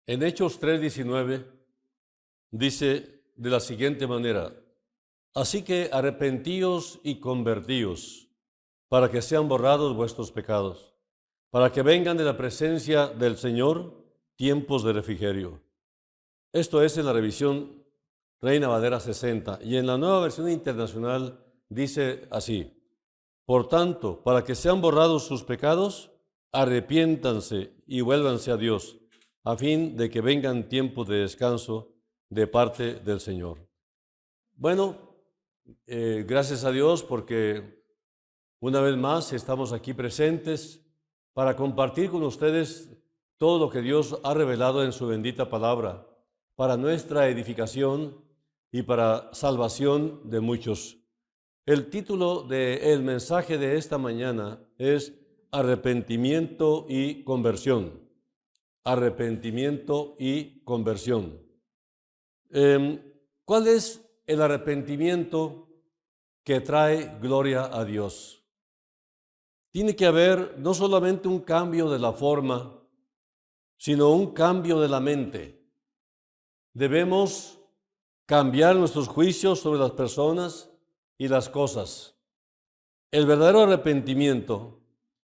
En Hechos 3:19 dice de la siguiente manera: así que arrepentíos y convertíos, para que sean borrados vuestros pecados, para que vengan de la presencia del Señor tiempos de refrigerio. Esto es en la revisión Reina Valera 60, y en la Nueva Versión Internacional dice así: por tanto, para que sean borrados sus pecados, arrepiéntanse y vuélvanse a Dios, a fin de que vengan tiempos de descanso de parte del Señor. Bueno, gracias a Dios porque una vez más estamos aquí presentes para compartir con ustedes todo lo que Dios ha revelado en su bendita palabra, para nuestra edificación y para salvación de muchos. El título del mensaje de esta mañana es Arrepentimiento y Conversión. Arrepentimiento y conversión. ¿Cuál es el arrepentimiento que trae gloria a Dios? Tiene que haber no solamente un cambio de la forma, sino un cambio de la mente. Debemos cambiar nuestros juicios sobre las personas y las cosas. El verdadero arrepentimiento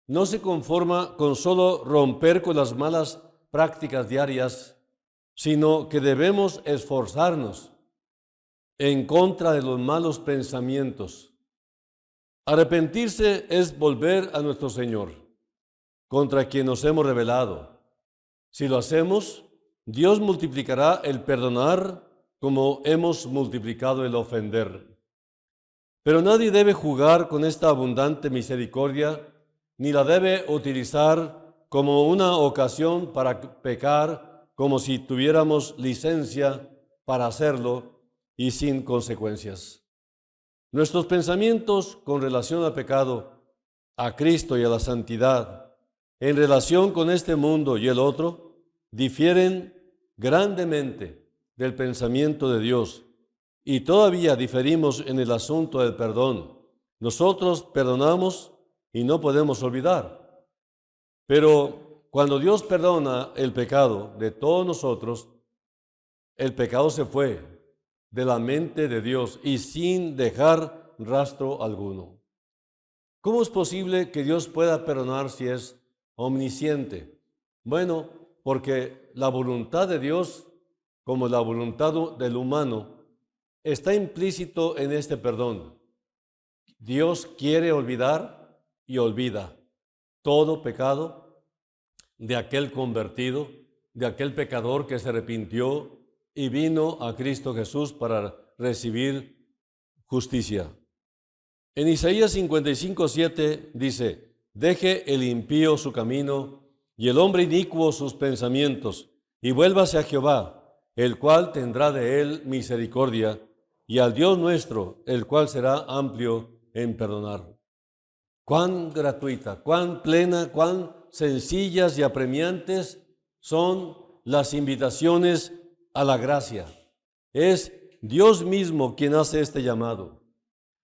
no se conforma con solo romper con las malas prácticas diarias, sino que debemos esforzarnos en contra de los malos pensamientos. Arrepentirse es volver a nuestro Señor, contra quien nos hemos rebelado. Si lo hacemos, Dios multiplicará el perdonar como hemos multiplicado el ofender. Pero nadie debe jugar con esta abundante misericordia, ni la debe utilizar como una ocasión para pecar, como si tuviéramos licencia para hacerlo y sin consecuencias. Nuestros pensamientos con relación al pecado, a Cristo y a la santidad, en relación con este mundo y el otro, difieren grandemente del pensamiento de Dios. Y todavía diferimos en el asunto del perdón. Nosotros perdonamos y no podemos olvidar. Pero cuando Dios perdona el pecado de todos nosotros, el pecado se fue de la mente de Dios y sin dejar rastro alguno. ¿Cómo es posible que Dios pueda perdonar si es omnisciente? Bueno, porque la voluntad de Dios, como la voluntad del humano, está implícito en este perdón. Dios quiere olvidar y olvida todo pecado de aquel convertido, de aquel pecador que se arrepintió y vino a Cristo Jesús para recibir justicia. En Isaías 55:7 dice: deje el impío su camino y el hombre inicuo sus pensamientos, y vuélvase a Jehová, el cual tendrá de él misericordia, y al Dios nuestro, el cual será amplio en perdonar. Cuán gratuita, cuán plena, cuán sencillas y apremiantes son las invitaciones a la gracia. Es Dios mismo quien hace este llamado.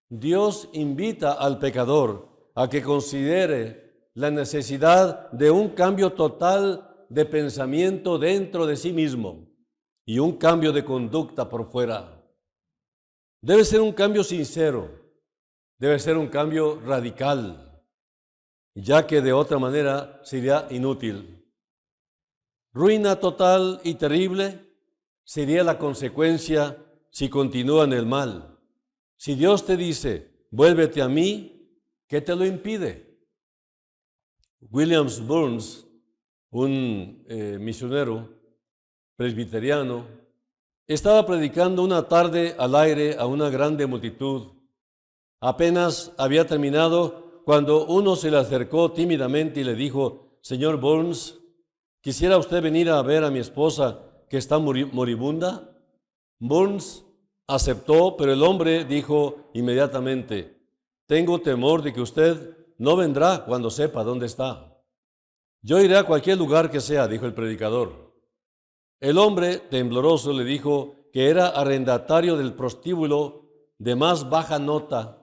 Dios invita al pecador a que considere la necesidad de un cambio total de pensamiento dentro de sí mismo y un cambio de conducta por fuera. Debe ser un cambio sincero, debe ser un cambio radical, ya que de otra manera sería inútil. Ruina total y terrible sería la consecuencia si continúa en el mal. Si Dios te dice, vuélvete a mí, ¿qué te lo impide? William Burns, un misionero presbiteriano, estaba predicando una tarde al aire a una grande multitud. Apenas había terminado cuando uno se le acercó tímidamente y le dijo: señor Burns, ¿quisiera usted venir a ver a mi esposa que está moribunda? Burns aceptó, pero el hombre dijo inmediatamente: tengo temor de que usted no vendrá cuando sepa dónde está. Yo iré a cualquier lugar que sea, dijo el predicador. El hombre, tembloroso, le dijo que era arrendatario del prostíbulo de más baja nota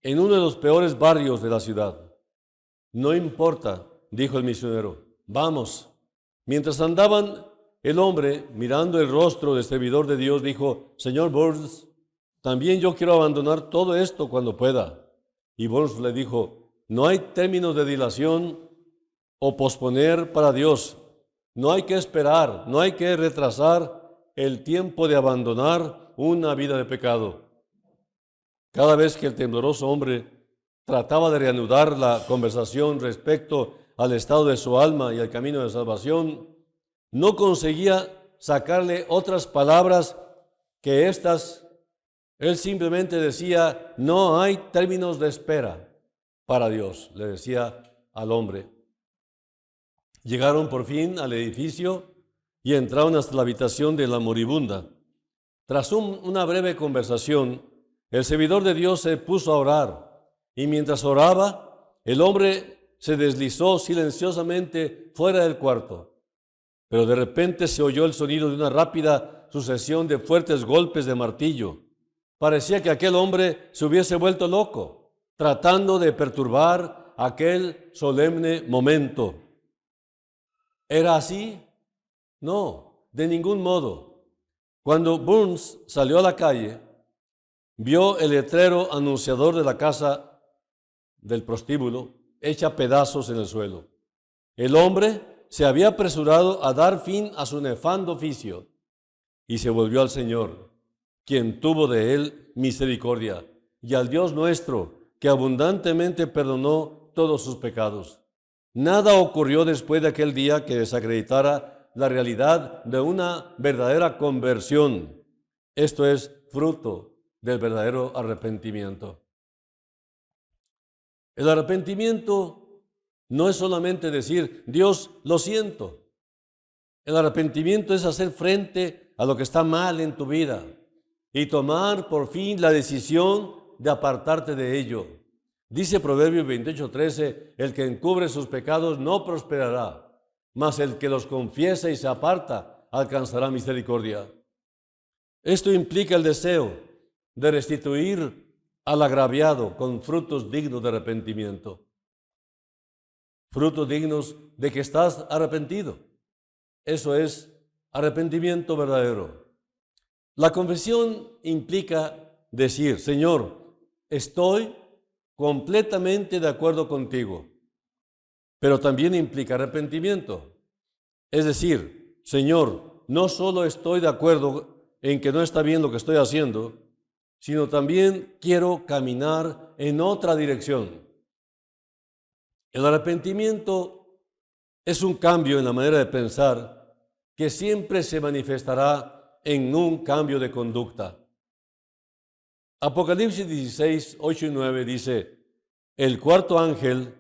en uno de los peores barrios de la ciudad. No importa, dijo el misionero, vamos. Mientras andaban El hombre, mirando el rostro del servidor de Dios, dijo: Señor Burns, también yo quiero abandonar todo esto cuando pueda. Y Burns le dijo: no hay términos de dilación o posponer para Dios. No hay que esperar, no hay que retrasar el tiempo de abandonar una vida de pecado. Cada vez que el tembloroso hombre trataba de reanudar la conversación respecto al estado de su alma y al camino de salvación, no conseguía sacarle otras palabras que estas. Él simplemente decía: no hay términos de espera para Dios, le decía al hombre. Llegaron por fin al edificio y entraron hasta la habitación de la moribunda. Tras una breve conversación, el servidor de Dios se puso a orar, y mientras oraba, el hombre se deslizó silenciosamente fuera del cuarto. Pero de repente se oyó el sonido de una rápida sucesión de fuertes golpes de martillo. Parecía que aquel hombre se hubiese vuelto loco, tratando de perturbar aquel solemne momento. ¿Era así? No, de ningún modo. Cuando Burns salió a la calle, vio el letrero anunciador de la casa del prostíbulo hecha pedazos en el suelo. El hombre se había apresurado a dar fin a su nefando oficio y se volvió al Señor, quien tuvo de él misericordia, y al Dios nuestro, que abundantemente perdonó todos sus pecados. Nada ocurrió después de aquel día que desacreditara la realidad de una verdadera conversión. Esto es fruto del verdadero arrepentimiento. El arrepentimiento no es solamente decir: Dios, lo siento. El arrepentimiento es hacer frente a lo que está mal en tu vida y tomar por fin la decisión de apartarte de ello. Dice Proverbios 28:13: el que encubre sus pecados no prosperará, mas el que los confiesa y se aparta alcanzará misericordia. Esto implica el deseo de restituir al agraviado con frutos dignos de arrepentimiento, frutos dignos de que estás arrepentido. Eso es arrepentimiento verdadero. La confesión implica decir: Señor, estoy completamente de acuerdo contigo, pero también implica arrepentimiento. Es decir, Señor, no solo estoy de acuerdo en que no está bien lo que estoy haciendo, sino también quiero caminar en otra dirección. El arrepentimiento es un cambio en la manera de pensar que siempre se manifestará en un cambio de conducta. Apocalipsis 16, 8 y 9 dice: el cuarto ángel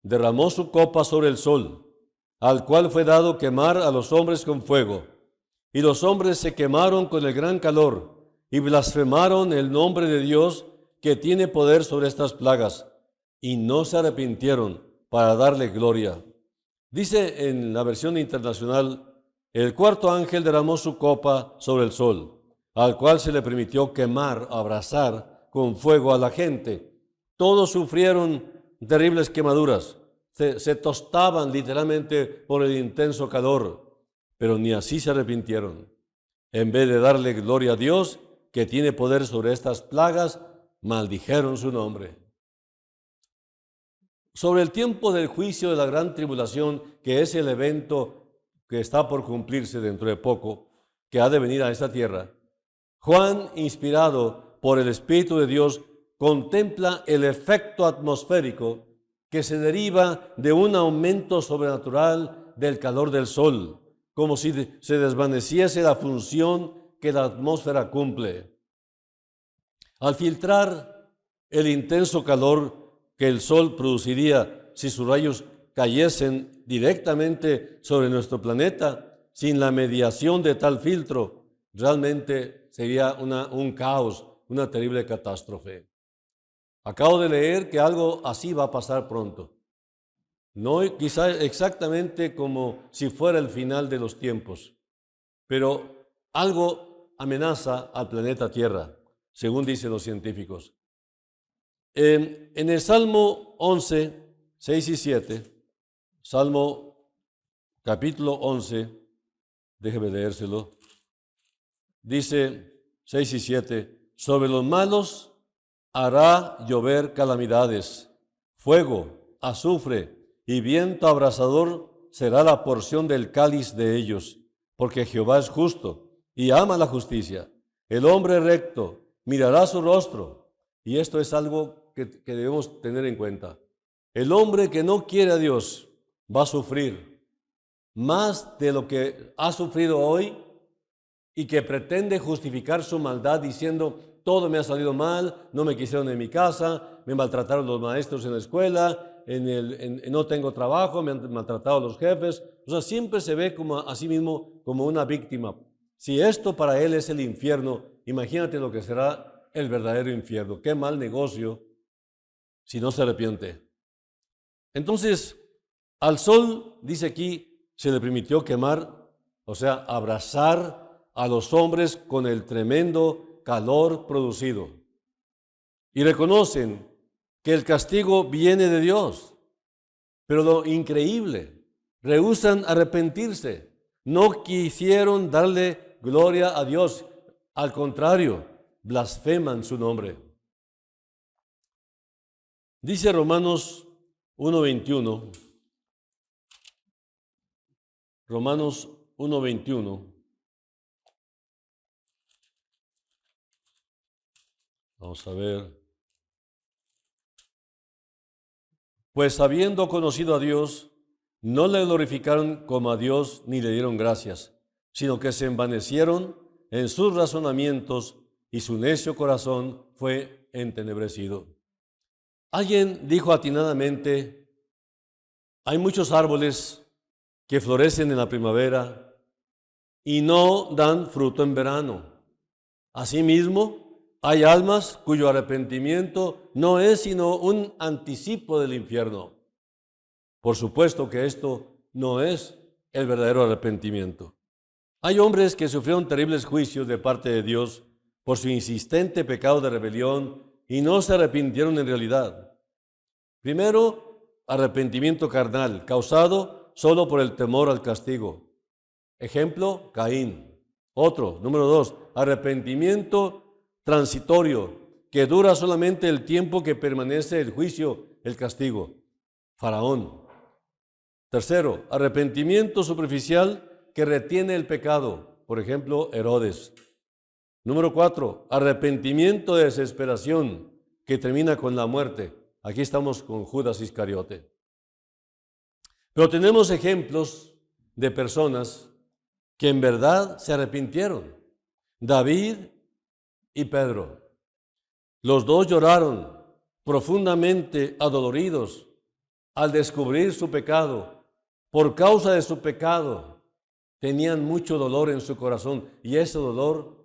derramó su copa sobre el sol, al cual fue dado quemar a los hombres con fuego. Y los hombres se quemaron con el gran calor y blasfemaron el nombre de Dios, que tiene poder sobre estas plagas, y no se arrepintieron para darle gloria. Dice en la versión internacional: el cuarto ángel derramó su copa sobre el sol, al cual se le permitió quemar, abrasar con fuego a la gente. Todos sufrieron terribles quemaduras, se tostaban literalmente por el intenso calor, pero ni así se arrepintieron. En vez de darle gloria a Dios, que tiene poder sobre estas plagas, maldijeron su nombre. Sobre el tiempo del juicio de la gran tribulación, que es el evento que está por cumplirse dentro de poco, que ha de venir a esta tierra, Juan, inspirado por el Espíritu de Dios, contempla el efecto atmosférico que se deriva de un aumento sobrenatural del calor del sol, como si se desvaneciese la función que la atmósfera cumple. Al filtrar el intenso calor que el sol produciría si sus rayos cayesen directamente sobre nuestro planeta, sin la mediación de tal filtro, realmente sería un caos, una terrible catástrofe. Acabo de leer que algo así va a pasar pronto. No quizá exactamente como si fuera el final de los tiempos, pero algo amenaza al planeta Tierra, según dicen los científicos. En el Salmo 11, 6 y 7, Salmo capítulo 11, Déjeme leérselo. Dice 6 y 7, sobre los malos hará llover calamidades, fuego, azufre y viento abrasador será la porción del cáliz de ellos, porque Jehová es justo y ama la justicia. El hombre recto mirará su rostro, y esto es algo que debemos tener en cuenta. El hombre que no quiere a Dios va a sufrir más de lo que ha sufrido hoy y que pretende justificar su maldad diciendo, todo me ha salido mal, no me quisieron en mi casa, me maltrataron los maestros en la escuela, no tengo trabajo, me han maltratado los jefes. O sea, siempre se ve como a sí mismo como una víctima. Si esto para él es el infierno, imagínate lo que será el verdadero infierno. Qué mal negocio si no se arrepiente. Entonces, al sol, dice aquí, se le permitió quemar, o sea, abrazar a los hombres con el tremendo calor producido. Y reconocen que el castigo viene de Dios. Pero lo increíble, rehúsan arrepentirse. No quisieron darle gloria a Dios. Al contrario, blasfeman su nombre. Dice Romanos 1:21. Romanos 1:21. Vamos a ver. Pues habiendo conocido a Dios, no le glorificaron como a Dios ni le dieron gracias, sino que se envanecieron en sus razonamientos y su necio corazón fue entenebrecido. Alguien dijo atinadamente, hay muchos árboles que florecen en la primavera y no dan fruto en verano. Asimismo, hay almas cuyo arrepentimiento no es sino un anticipo del infierno. Por supuesto que esto no es el verdadero arrepentimiento. Hay hombres que sufrieron terribles juicios de parte de Dios por su insistente pecado de rebelión y no se arrepintieron en realidad. Primero, arrepentimiento carnal, causado solo por el temor al castigo. Ejemplo, Caín. Otro, número 2, arrepentimiento transitorio, que dura solamente el tiempo que permanece el juicio, el castigo. Faraón. Tercero, arrepentimiento superficial que retiene el pecado. Por ejemplo, Herodes. Número 4, arrepentimiento de desesperación que termina con la muerte. Aquí estamos con Judas Iscariote. Pero tenemos ejemplos de personas que en verdad se arrepintieron. David y Pedro. Los dos lloraron profundamente adoloridos al descubrir su pecado. Por causa de su pecado, tenían mucho dolor en su corazón y ese dolor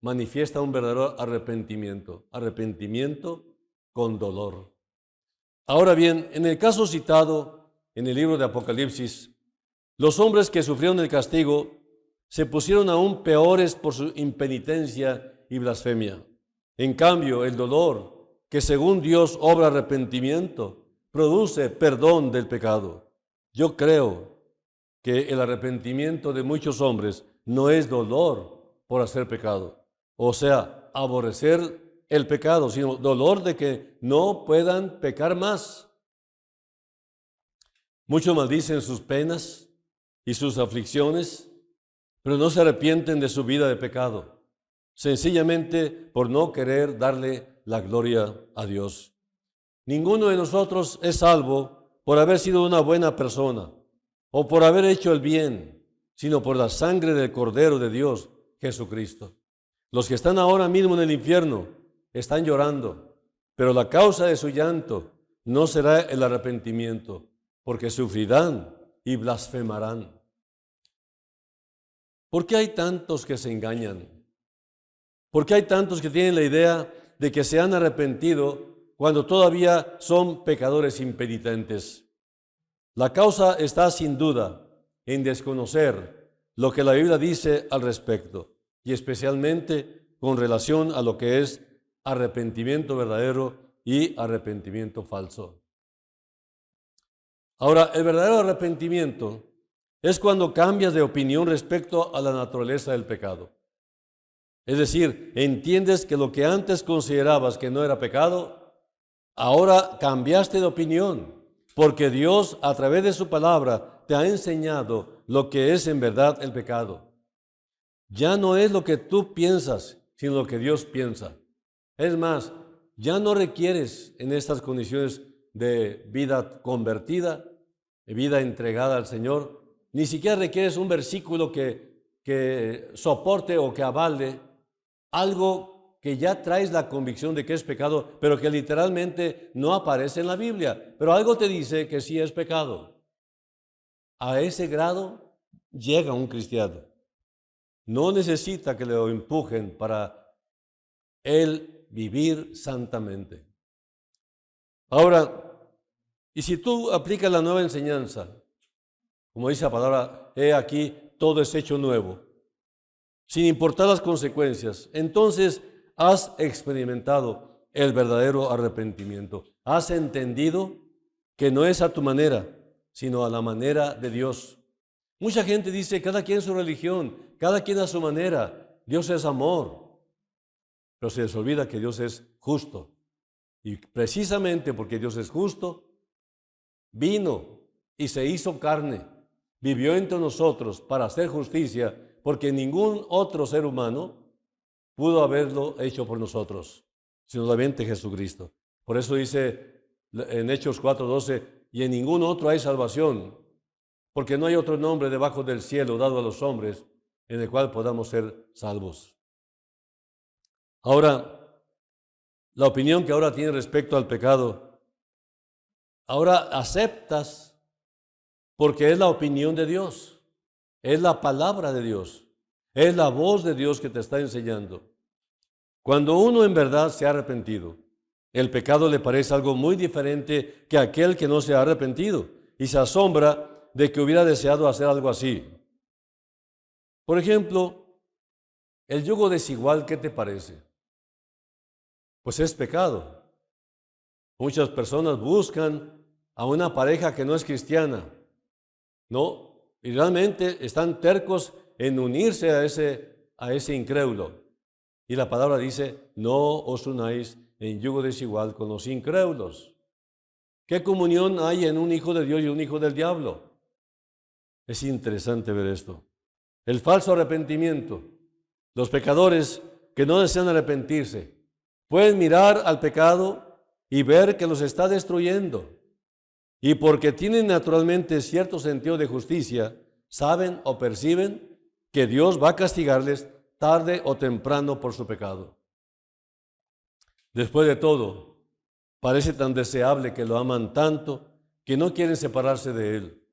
manifiesta un verdadero arrepentimiento. Arrepentimiento con dolor. Ahora bien, en el caso citado en el libro de Apocalipsis, los hombres que sufrieron el castigo se pusieron aún peores por su impenitencia y blasfemia. En cambio, el dolor, que según Dios obra arrepentimiento, produce perdón del pecado. Yo creo que el arrepentimiento de muchos hombres no es dolor por hacer pecado, o sea, aborrecer el pecado, sino dolor de que no puedan pecar más. Muchos maldicen sus penas y sus aflicciones, pero no se arrepienten de su vida de pecado, sencillamente por no querer darle la gloria a Dios. Ninguno de nosotros es salvo por haber sido una buena persona o por haber hecho el bien, sino por la sangre del Cordero de Dios, Jesucristo. Los que están ahora mismo en el infierno están llorando, pero la causa de su llanto no será el arrepentimiento, porque sufrirán y blasfemarán. ¿Por qué hay tantos que se engañan? ¿Por qué hay tantos que tienen la idea de que se han arrepentido cuando todavía son pecadores impenitentes? La causa está sin duda en desconocer lo que la Biblia dice al respecto, y especialmente con relación a lo que es arrepentimiento verdadero y arrepentimiento falso. Ahora, el verdadero arrepentimiento es cuando cambias de opinión respecto a la naturaleza del pecado. Es decir, entiendes que lo que antes considerabas que no era pecado, ahora cambiaste de opinión, porque Dios a través de su palabra te ha enseñado lo que es en verdad el pecado. Ya no es lo que tú piensas, sino lo que Dios piensa. Es más, ya no requieres en estas condiciones de vida convertida, de vida entregada al Señor, ni siquiera requieres un versículo que soporte o que avale algo que ya traes la convicción de que es pecado, pero que literalmente no aparece en la Biblia. Pero algo te dice que sí es pecado. A ese grado llega un cristiano. No necesita que lo empujen para él vivir santamente. Ahora, y si tú aplicas la nueva enseñanza, como dice la palabra, he aquí, todo es hecho nuevo, sin importar las consecuencias, entonces has experimentado el verdadero arrepentimiento. Has entendido que no es a tu manera, sino a la manera de Dios. Mucha gente dice, cada quien su religión, cada quien a su manera. Dios es amor, pero se les olvida que Dios es justo. Y precisamente porque Dios es justo, vino y se hizo carne, vivió entre nosotros para hacer justicia, porque ningún otro ser humano pudo haberlo hecho por nosotros, sino solamente Jesucristo. Por eso dice en Hechos 4:12, y en ningún otro hay salvación, porque no hay otro nombre debajo del cielo dado a los hombres en el cual podamos ser salvos. Ahora, la opinión que ahora tienes respecto al pecado, ahora aceptas porque es la opinión de Dios, es la palabra de Dios, es la voz de Dios que te está enseñando. Cuando uno en verdad se ha arrepentido, el pecado le parece algo muy diferente que aquel que no se ha arrepentido y se asombra de que hubiera deseado hacer algo así. Por ejemplo, el yugo desigual, ¿qué te parece? Pues es pecado. Muchas personas buscan a una pareja que no es cristiana, ¿no? Y realmente están tercos en unirse a ese incrédulo. Y la palabra dice, no os unáis en yugo desigual con los incrédulos. ¿Qué comunión hay en un hijo de Dios y un hijo del diablo? Es interesante ver esto. El falso arrepentimiento. Los pecadores que no desean arrepentirse pueden mirar al pecado y ver que los está destruyendo. Y porque tienen naturalmente cierto sentido de justicia, saben o perciben que Dios va a castigarles tarde o temprano por su pecado. Después de todo, parece tan deseable que lo aman tanto que no quieren separarse de Él.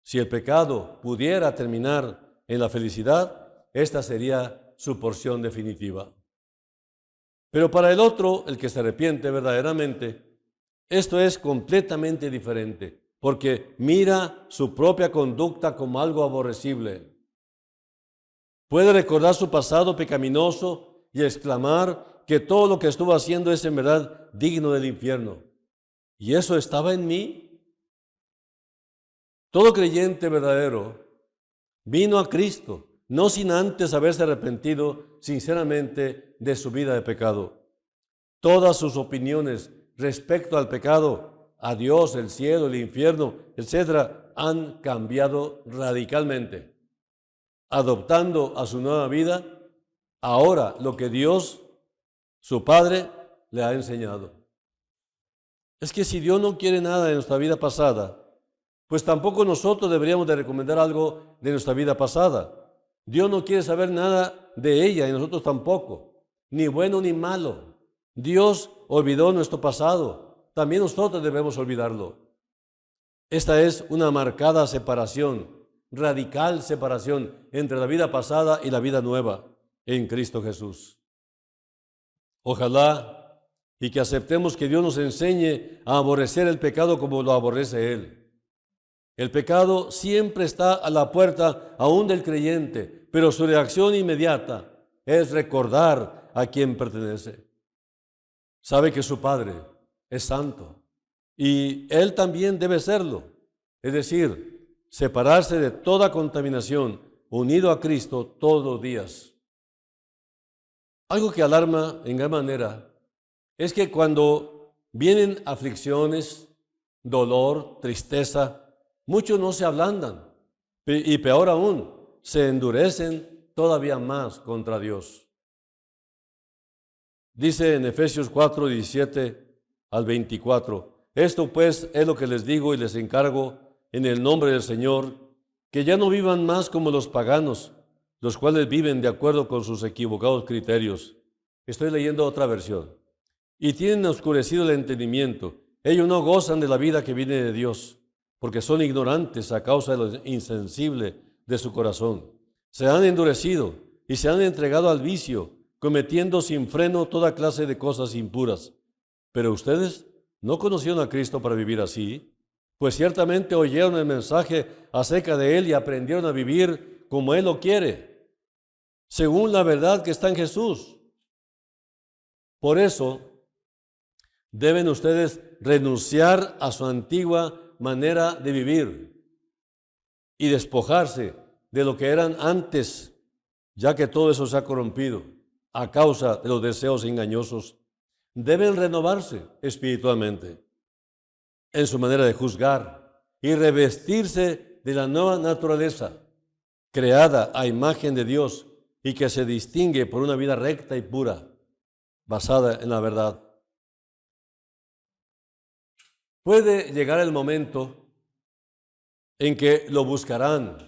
Si el pecado pudiera terminar en la felicidad, esta sería su porción definitiva. Pero para el otro, el que se arrepiente verdaderamente, esto es completamente diferente, porque mira su propia conducta como algo aborrecible. Puede recordar su pasado pecaminoso y exclamar que todo lo que estuvo haciendo es en verdad digno del infierno. ¿Y eso estaba en mí? Todo creyente verdadero vino a Cristo, no sin antes haberse arrepentido sinceramente de su vida de pecado. Todas sus opiniones respecto al pecado, a Dios, el cielo, el infierno, etc., han cambiado radicalmente, adoptando a su nueva vida ahora lo que Dios, su Padre, le ha enseñado. Es que si Dios no quiere nada de nuestra vida pasada, pues tampoco nosotros deberíamos de recomendar algo de nuestra vida pasada. Dios no quiere saber nada de ella y nosotros tampoco, ni bueno ni malo. Dios olvidó nuestro pasado, también nosotros debemos olvidarlo. Esta es una marcada separación, radical separación entre la vida pasada y la vida nueva en Cristo Jesús. Ojalá y que aceptemos que Dios nos enseñe a aborrecer el pecado como lo aborrece Él. El pecado siempre está a la puerta aún del creyente, pero su reacción inmediata es recordar a quién pertenece. Sabe que su Padre es santo y Él también debe serlo. Es decir, separarse de toda contaminación, unido a Cristo todos los días. Algo que alarma en gran manera es que cuando vienen aflicciones, dolor, tristeza, muchos no se ablandan y peor aún, se endurecen todavía más contra Dios. Dice en Efesios 4, 17 al 24, esto pues es lo que les digo y les encargo en el nombre del Señor, que ya no vivan más como los paganos, los cuales viven de acuerdo con sus equivocados criterios. Estoy leyendo otra versión. Y tienen oscurecido el entendimiento. Ellos no gozan de la vida que viene de Dios, porque son ignorantes a causa de lo insensible de su corazón. Se han endurecido y se han entregado al vicio, cometiendo sin freno toda clase de cosas impuras. Pero ustedes no conocieron a Cristo para vivir así, pues ciertamente oyeron el mensaje acerca de Él y aprendieron a vivir como Él lo quiere, según la verdad que está en Jesús. Por eso, deben ustedes renunciar a su antigua manera de vivir y despojarse de lo que eran antes, ya que todo eso se ha corrompido a causa de los deseos engañosos. Deben renovarse espiritualmente en su manera de juzgar y revestirse de la nueva naturaleza, creada a imagen de Dios y que se distingue por una vida recta y pura, basada en la verdad. Puede llegar el momento en que lo buscarán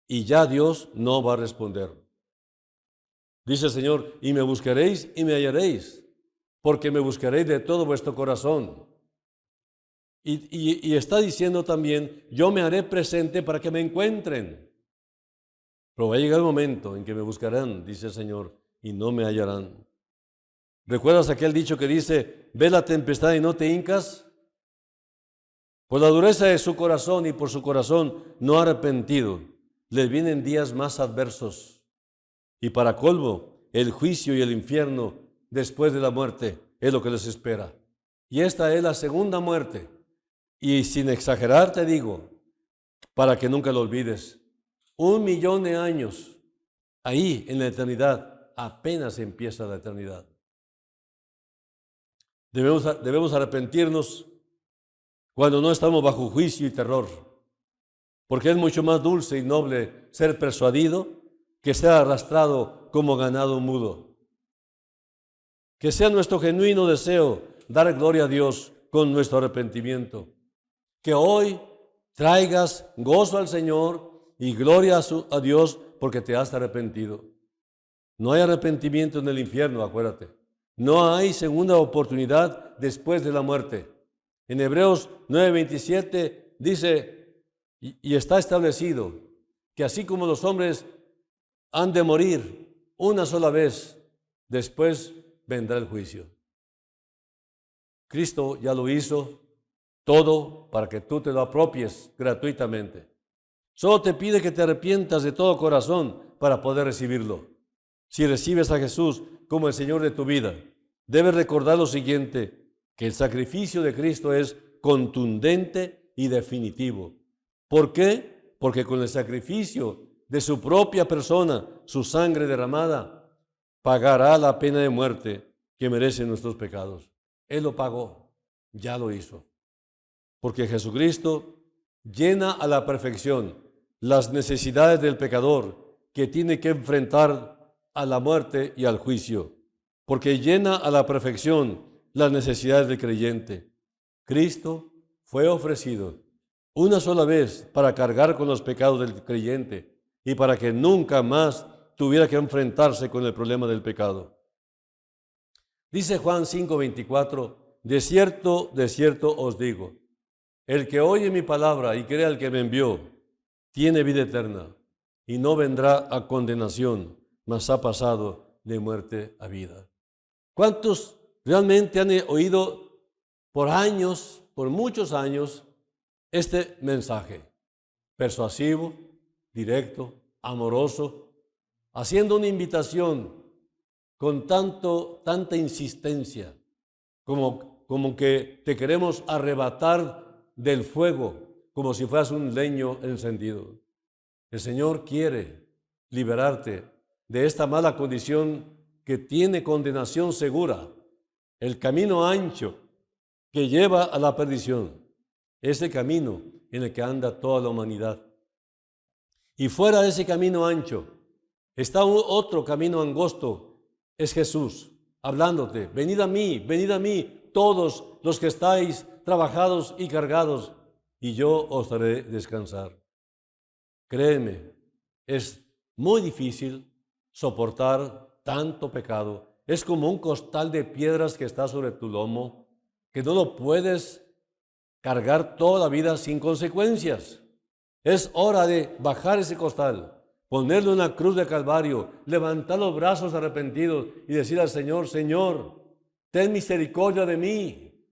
y ya Dios no va a responder. Dice el Señor, y me buscaréis y me hallaréis, porque me buscaréis de todo vuestro corazón. Y está diciendo también, yo me haré presente para que me encuentren. Pero va a llegar el momento en que me buscarán, dice el Señor, y no me hallarán. ¿Recuerdas aquel dicho que dice, ve la tempestad y no te hincas? Por la dureza de su corazón y por su corazón no arrepentido, les vienen días más adversos. Y para colmo, el juicio y el infierno después de la muerte es lo que les espera. Y esta es la segunda muerte. Y sin exagerar te digo, para que nunca lo olvides, 1.000.000 de años ahí en la eternidad, apenas empieza la eternidad. Debemos arrepentirnos cuando no estamos bajo juicio y terror, porque es mucho más dulce y noble ser persuadido que ser arrastrado como ganado mudo. Que sea nuestro genuino deseo dar gloria a Dios con nuestro arrepentimiento. Que hoy traigas gozo al Señor y gloria a Dios porque te has arrepentido. No hay arrepentimiento en el infierno, acuérdate. No hay segunda oportunidad después de la muerte. En Hebreos 9:27 dice, y está establecido, que así como los hombres han de morir una sola vez, después vendrá el juicio. Cristo ya lo hizo todo para que tú te lo apropies gratuitamente. Solo te pide que te arrepientas de todo corazón para poder recibirlo. Si recibes a Jesús como el Señor de tu vida, debes recordar lo siguiente, que el sacrificio de Cristo es contundente y definitivo. ¿Por qué? Porque con el sacrificio de su propia persona, su sangre derramada, pagará la pena de muerte que merecen nuestros pecados. Él lo pagó, ya lo hizo. Porque Jesucristo llena a la perfección las necesidades del pecador que tiene que enfrentar a la muerte y al juicio. Porque llena a la perfección las necesidades del creyente. Cristo fue ofrecido una sola vez para cargar con los pecados del creyente y para que nunca más tuviera que enfrentarse con el problema del pecado. Dice Juan 5:24, de cierto os digo, el que oye mi palabra y cree al que me envió, tiene vida eterna y no vendrá a condenación, mas ha pasado de muerte a vida. ¿Cuántos realmente han oído por años, por muchos años, este mensaje persuasivo, directo, amoroso, haciendo una invitación con tanta insistencia, como que te queremos arrebatar del fuego como si fueras un leño encendido. El Señor quiere liberarte de esta mala condición que tiene condenación segura, el camino ancho que lleva a la perdición, ese camino en el que anda toda la humanidad. Y fuera de ese camino ancho está otro camino angosto, es Jesús, hablándote, venid a mí, todos los que estáis trabajados y cargados, y yo os haré descansar. Créeme, es muy difícil soportar tanto pecado. Es como un costal de piedras que está sobre tu lomo, que no lo puedes cargar toda la vida sin consecuencias. Es hora de bajar ese costal, ponerle una cruz de Calvario, levantar los brazos arrepentidos y decir al Señor, Señor, ten misericordia de mí.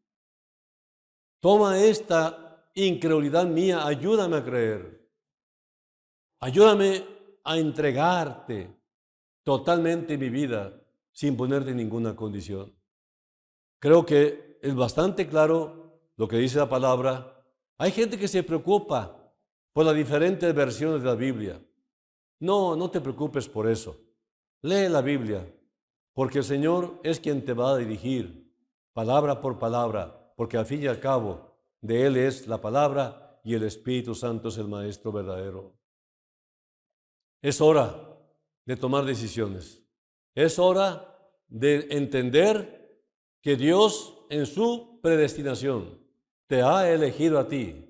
Toma esta incredulidad mía, ayúdame a creer. Ayúdame a entregarte totalmente mi vida sin ponerte ninguna condición. Creo que es bastante claro lo que dice la palabra. Hay gente que se preocupa por las diferentes versiones de la Biblia. No te preocupes por eso. Lee la Biblia, porque el Señor es quien te va a dirigir palabra por palabra, porque al fin y al cabo de Él es la palabra y el Espíritu Santo es el Maestro verdadero. Es hora de tomar decisiones. Es hora de entender que Dios en su predestinación te ha elegido a ti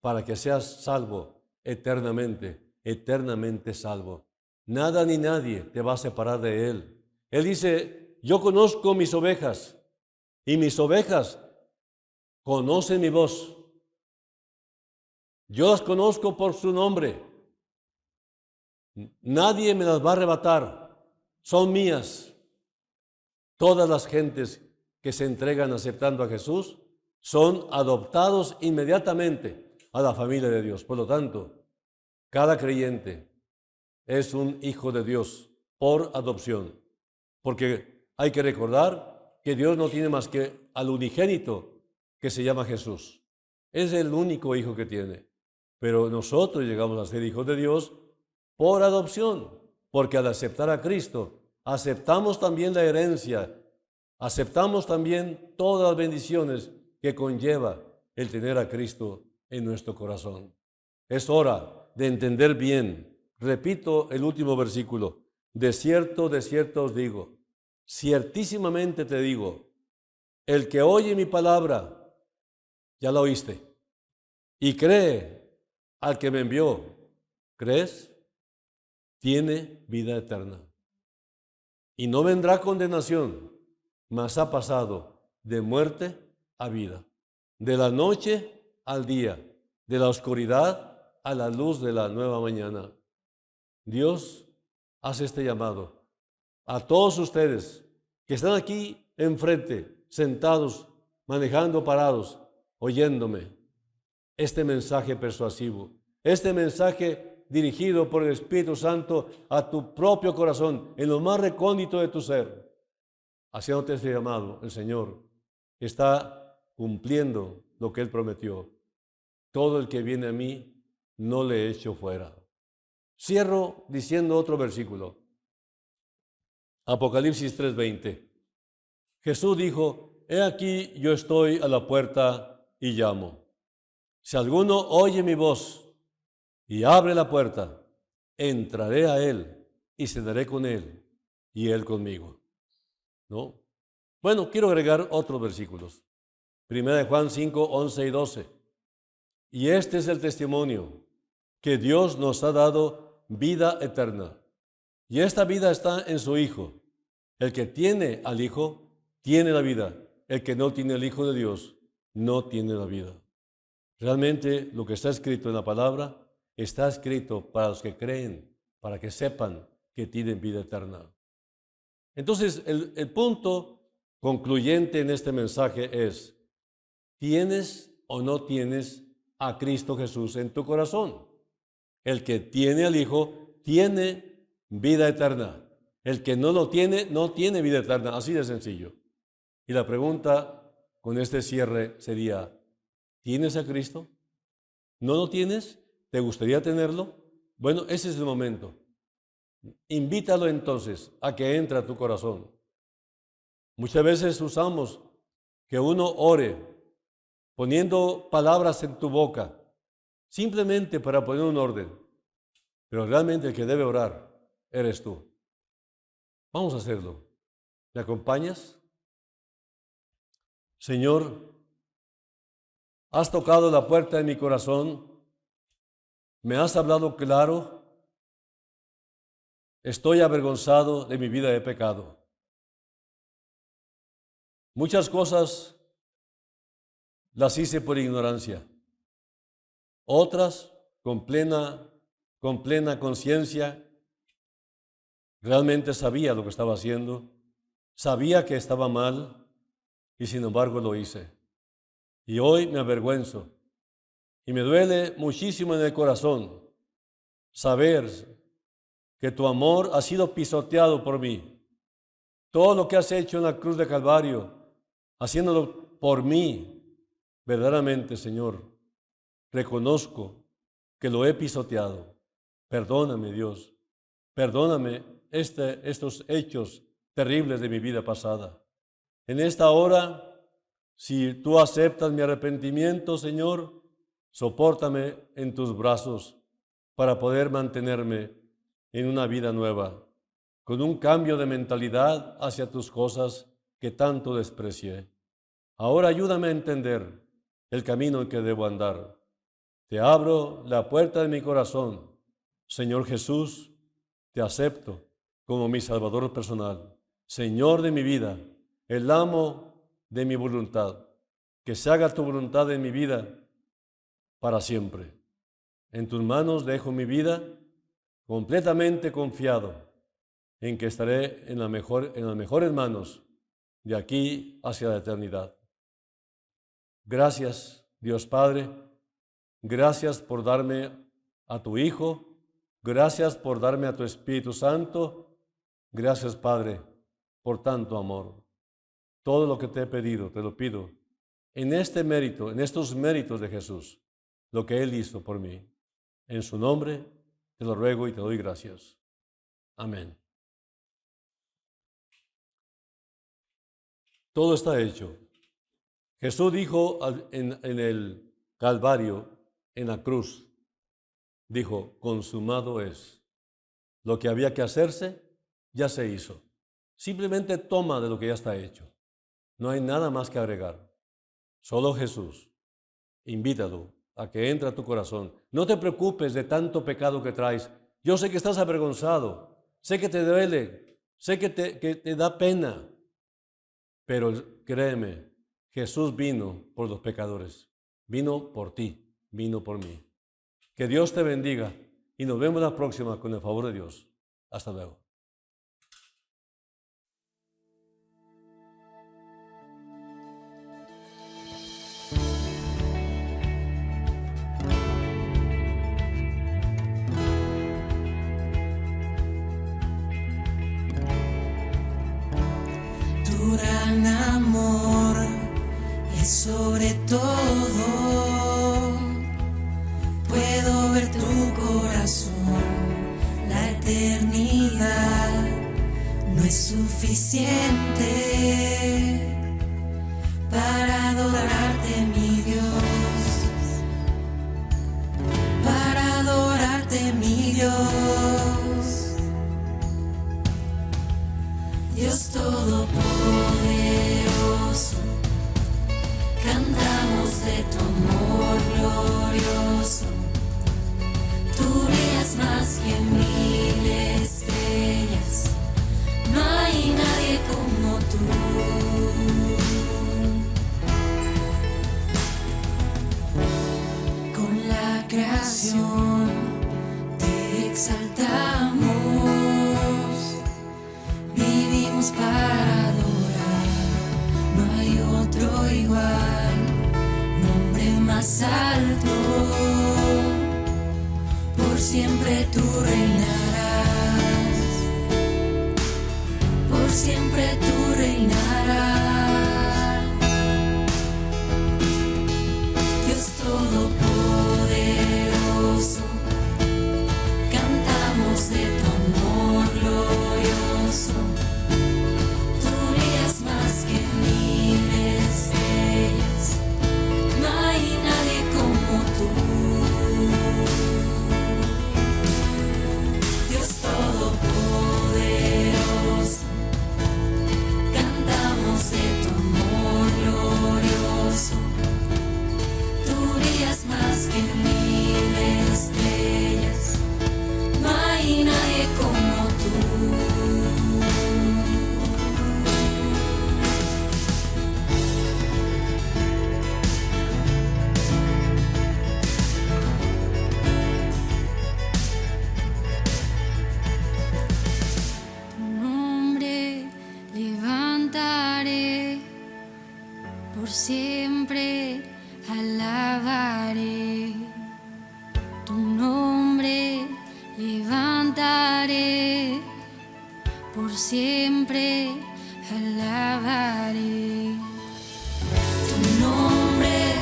para que seas salvo eternamente salvo. Nada ni nadie te va a separar de Él. Él dice, yo conozco mis ovejas y mis ovejas conocen mi voz. Yo las conozco por su nombre. Nadie me las va a arrebatar, son mías. Todas las gentes que se entregan aceptando a Jesús son adoptados inmediatamente a la familia de Dios. Por lo tanto, cada creyente es un hijo de Dios por adopción, porque hay que recordar que Dios no tiene más que al unigénito que se llama Jesús. Es el único hijo que tiene, pero nosotros llegamos a ser hijos de Dios por adopción, porque al aceptar a Cristo, aceptamos también la herencia, aceptamos también todas las bendiciones que conlleva el tener a Cristo en nuestro corazón. Es hora de entender bien. Repito el último versículo. De cierto os digo, ciertísimamente te digo, el que oye mi palabra, ya la oíste, y cree al que me envió, ¿crees? Tiene vida eterna. Y no vendrá condenación, mas ha pasado de muerte a vida, de la noche al día, de la oscuridad a la luz de la nueva mañana. Dios hace este llamado a todos ustedes que están aquí enfrente, sentados, manejando, parados, oyéndome, este mensaje persuasivo, este mensaje dirigido por el Espíritu Santo a tu propio corazón, en lo más recóndito de tu ser. Haciéndote este llamado, el Señor está cumpliendo lo que Él prometió. Todo el que viene a mí, no le echo fuera. Cierro diciendo otro versículo. Apocalipsis 3:20. Jesús dijo, he aquí yo estoy a la puerta y llamo. Si alguno oye mi voz y abre la puerta, entraré a él y cenaré con él y él conmigo. ¿No? Bueno, quiero agregar otros versículos. Primera de Juan 5, 11 y 12. Y este es el testimonio, que Dios nos ha dado vida eterna. Y esta vida está en su Hijo. El que tiene al Hijo, tiene la vida. El que no tiene al Hijo de Dios, no tiene la vida. Realmente lo que está escrito en la palabra está escrito para los que creen, para que sepan que tienen vida eterna. Entonces, el punto concluyente en este mensaje es, ¿tienes o no tienes a Cristo Jesús en tu corazón? El que tiene al Hijo tiene vida eterna. El que no lo tiene, no tiene vida eterna. Así de sencillo. Y la pregunta con este cierre sería, ¿tienes a Cristo? ¿No lo tienes? ¿Te gustaría tenerlo? Bueno, ese es el momento. Invítalo entonces a que entre a tu corazón. Muchas veces usamos que uno ore poniendo palabras en tu boca, simplemente para poner un orden. Pero realmente el que debe orar eres tú. Vamos a hacerlo. ¿Me acompañas? Señor, has tocado la puerta de mi corazón, me has hablado claro, estoy avergonzado de mi vida de pecado. Muchas cosas las hice por ignorancia, otras con plena conciencia. Realmente sabía lo que estaba haciendo, sabía que estaba mal y sin embargo lo hice. Y hoy me avergüenzo y me duele muchísimo en el corazón saber que tu amor ha sido pisoteado por mí. Todo lo que has hecho en la cruz de Calvario, haciéndolo por mí, verdaderamente, Señor, reconozco que lo he pisoteado. Perdóname, Dios. Perdóname estos hechos terribles de mi vida pasada. En esta hora, si tú aceptas mi arrepentimiento, Señor, sopórtame en tus brazos para poder mantenerme en una vida nueva, con un cambio de mentalidad hacia tus cosas que tanto desprecié. Ahora ayúdame a entender el camino en que debo andar. Te abro la puerta de mi corazón. Señor Jesús, te acepto como mi Salvador personal, Señor de mi vida, el amo de mi voluntad. Que se haga tu voluntad en mi vida para siempre. En tus manos dejo mi vida completamente confiado en que estaré en las mejores manos de aquí hacia la eternidad. Gracias, Dios Padre. Gracias por darme a tu Hijo. Gracias por darme a tu Espíritu Santo. Gracias, Padre, por tanto amor. Todo lo que te he pedido, te lo pido en este mérito, en estos méritos de Jesús, lo que Él hizo por mí. En su nombre te lo ruego y te doy gracias. Amén. Todo está hecho. Jesús dijo en el Calvario, en la cruz, dijo, consumado es. Lo que había que hacerse, ya se hizo. Simplemente toma de lo que ya está hecho. No hay nada más que agregar. Solo Jesús. Invítalo a que entre a tu corazón. No te preocupes de tanto pecado que traes. Yo sé que estás avergonzado, sé que te duele, sé que te da pena, pero créeme, Jesús vino por los pecadores, vino por ti, vino por mí. Que Dios te bendiga y nos vemos la próxima con el favor de Dios. Hasta luego. Tu gran amor es sobre todo. Puedo ver tu corazón, la eternidad no es suficiente para adorarte, mi Dios, para adorarte, mi Dios. Dios Todopoderoso, cantamos de tu amor glorioso. Tú brillas más que 1000 estrellas, no hay nadie como tú. Con la creación te exaltamos, vivimos para adorar, no hay otro igual, nombre más alto, por siempre tú reinarás, por siempre tú reinarás, Dios Todopoderoso. siempre alabaré tu nombre, levantaré, por siempre alabaré tu nombre,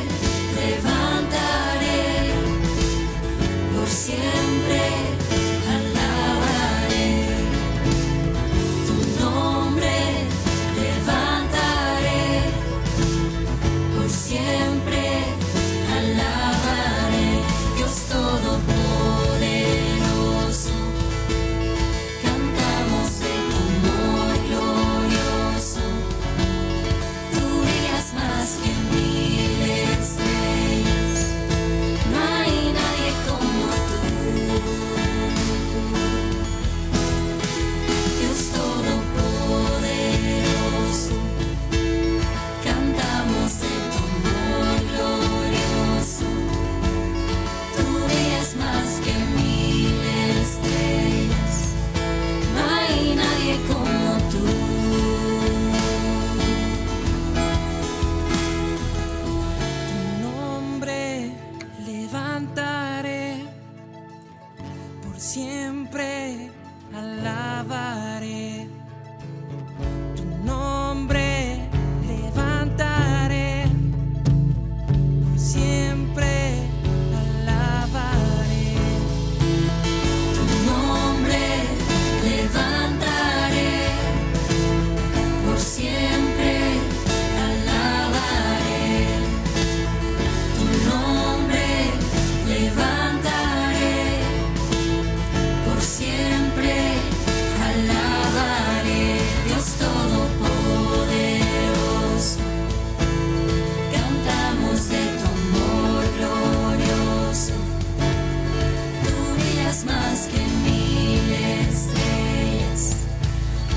levantaré, por siempre alabaré tu nombre, levantaré, por siempre alabaré. Dios todopoderoso, cantamos de tu amor glorioso. Tú brillas más que mil estrellas, no hay nadie como tú. Dios todopoderoso, cantamos de tu amor glorioso. Tú brillas más que mil estrellas, no hay nadie como tú. Tu nombre levantaré, por siempre alabaré. Tu nombre levantaré, por siempre alabaré. Tu nombre levantaré, por siempre alabaré. Tu nombre levantaré, por siempre alabaré. Dios todopoderoso, cantamos de tu amor glorioso. Tú brillas más que mil estrellas,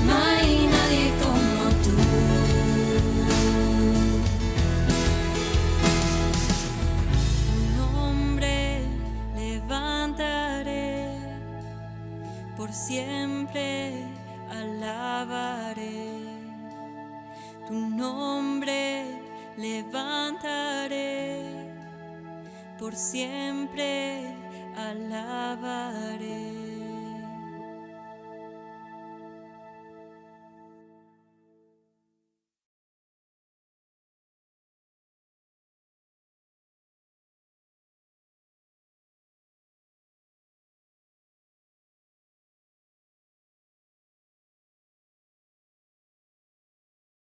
no hay nadie como tú. Tu nombre levantaré, por siempre alabaré. Tu nombre levantaré, por siempre alabaré.